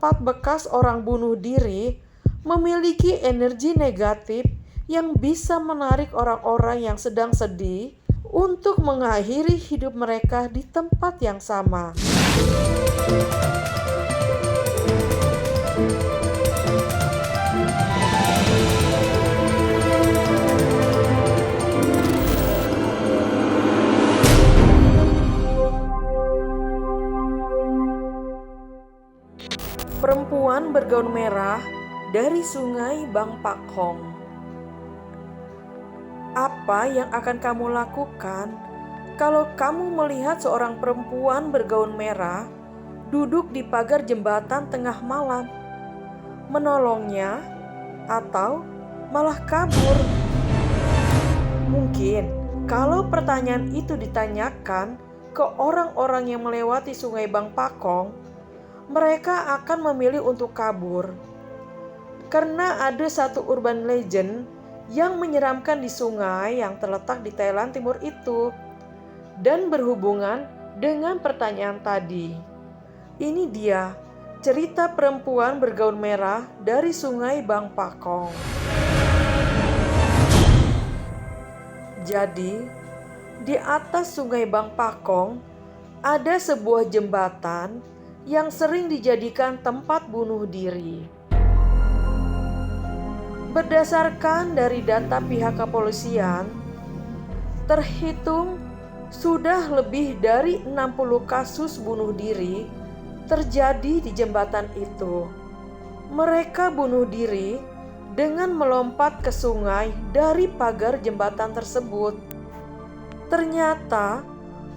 tempat bekas orang bunuh diri memiliki energi negatif yang bisa menarik orang-orang yang sedang sedih untuk mengakhiri hidup mereka di tempat yang sama. Perempuan bergaun merah dari Sungai Bang Pakong. Apa yang akan kamu lakukan kalau kamu melihat seorang perempuan bergaun merah duduk di pagar jembatan tengah malam? Menolongnya atau malah kabur? Mungkin kalau pertanyaan itu ditanyakan ke orang-orang yang melewati Sungai Bang Pakong, mereka akan memilih untuk kabur. Karena ada satu urban legend yang menyeramkan di sungai yang terletak di Thailand Timur itu, dan berhubungan dengan pertanyaan tadi. Ini dia cerita perempuan bergaun merah dari Sungai Bang Pakong. Jadi, di atas Sungai Bang Pakong ada sebuah jembatan yang sering dijadikan tempat bunuh diri. Berdasarkan dari data pihak kepolisian, terhitung sudah lebih dari 60 kasus bunuh diri terjadi di jembatan itu. Mereka bunuh diri dengan melompat ke sungai dari pagar jembatan tersebut. Ternyata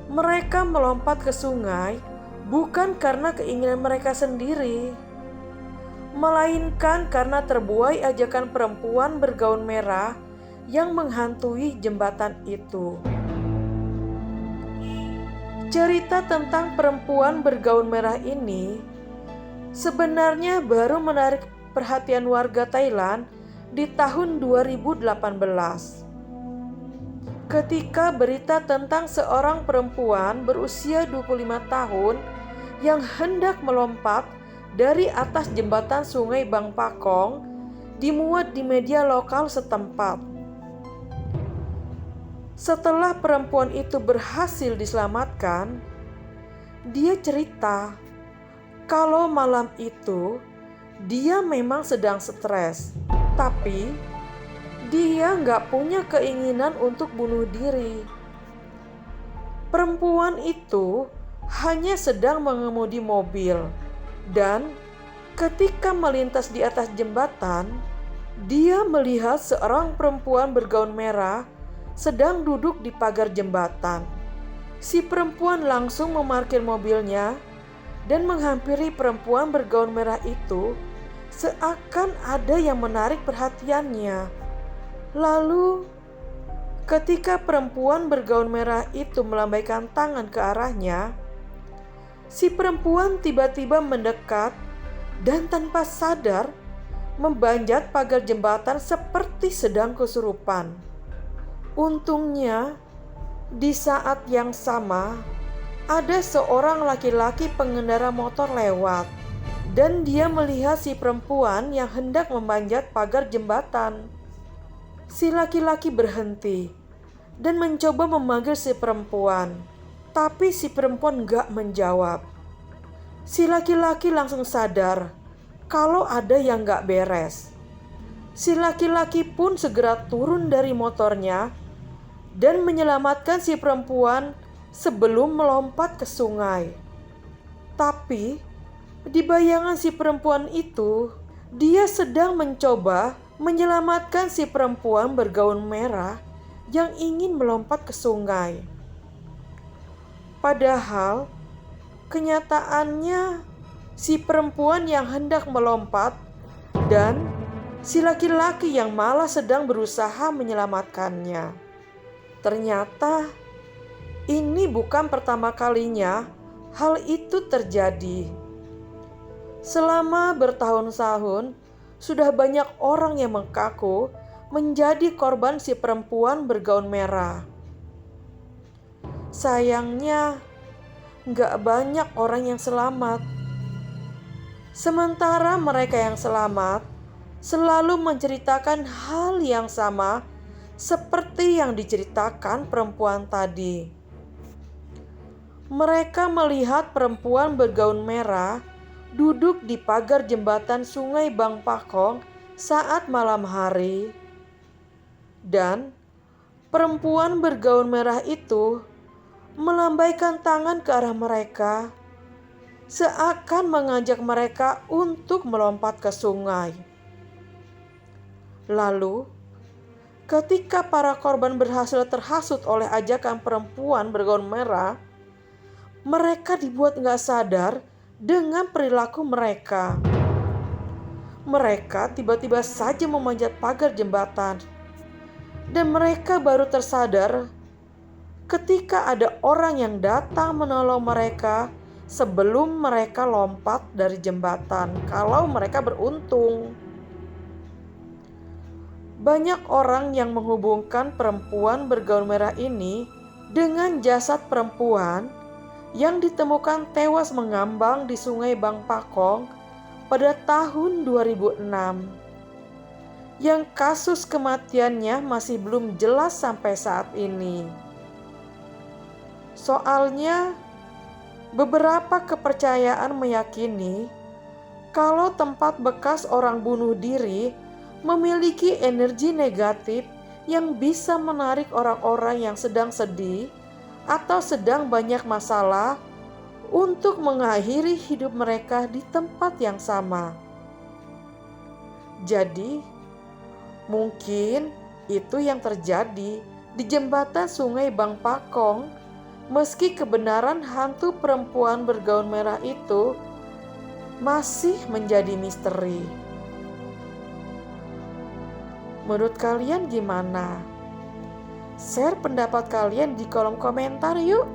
mereka melompat ke sungai bukan karena keinginan mereka sendiri, melainkan karena terbuai ajakan perempuan bergaun merah yang menghantui jembatan itu. Cerita tentang perempuan bergaun merah ini sebenarnya baru menarik perhatian warga Thailand di tahun 2018. Ketika berita tentang seorang perempuan berusia 25 tahun yang hendak melompat dari atas jembatan Sungai Bang Pakong dimuat di media lokal setempat. Setelah perempuan itu berhasil diselamatkan, dia cerita kalau malam itu dia memang sedang stres, tapi dia nggak punya keinginan untuk bunuh diri. Perempuan itu hanya sedang mengemudi mobil, dan ketika melintas di atas jembatan, dia melihat seorang perempuan bergaun merah sedang duduk di pagar jembatan. Si perempuan langsung memarkir mobilnya dan menghampiri perempuan bergaun merah itu seakan ada yang menarik perhatiannya. Lalu, ketika perempuan bergaun merah itu melambaikan tangan ke arahnya, si perempuan tiba-tiba mendekat dan tanpa sadar membanjat pagar jembatan seperti sedang kesurupan. Untungnya, di saat yang sama ada seorang laki-laki pengendara motor lewat, dan dia melihat si perempuan yang hendak memanjat pagar jembatan. Si laki-laki berhenti dan mencoba memanggil si perempuan, tapi si perempuan gak menjawab. Si laki-laki langsung sadar kalau ada yang gak beres. Si laki-laki pun segera turun dari motornya dan menyelamatkan si perempuan sebelum melompat ke sungai. Tapi di bayangan si perempuan itu, dia sedang mencoba menyelamatkan si perempuan bergaun merah yang ingin melompat ke sungai. Padahal kenyataannya si perempuan yang hendak melompat dan si laki-laki yang malah sedang berusaha menyelamatkannya. Ternyata ini bukan pertama kalinya hal itu terjadi. Selama bertahun-tahun sudah banyak orang yang mengaku menjadi korban si perempuan bergaun merah. Sayangnya, gak banyak orang yang selamat. Sementara mereka yang selamat selalu menceritakan hal yang sama seperti yang diceritakan perempuan tadi. Mereka melihat perempuan bergaun merah duduk di pagar jembatan Sungai Bang Pakong saat malam hari. Dan perempuan bergaun merah itu melambaikan tangan ke arah mereka, seakan mengajak mereka untuk melompat ke sungai. Lalu, ketika para korban berhasil terhasut oleh ajakan perempuan bergaun merah, mereka dibuat gak sadar dengan perilaku mereka. Mereka tiba-tiba saja memanjat pagar jembatan, dan mereka baru tersadar ketika ada orang yang datang menolong mereka sebelum mereka lompat dari jembatan, kalau mereka beruntung. Banyak orang yang menghubungkan perempuan bergaun merah ini dengan jasad perempuan yang ditemukan tewas mengambang di Sungai Bang Pakong pada tahun 2006. Yang kasus kematiannya masih belum jelas sampai saat ini. Soalnya, beberapa kepercayaan meyakini kalau tempat bekas orang bunuh diri memiliki energi negatif yang bisa menarik orang-orang yang sedang sedih atau sedang banyak masalah untuk mengakhiri hidup mereka di tempat yang sama. Jadi, mungkin itu yang terjadi di jembatan Sungai Bang Pakong, meski kebenaran hantu perempuan bergaun merah itu masih menjadi misteri. Menurut kalian gimana? Share pendapat kalian di kolom komentar yuk.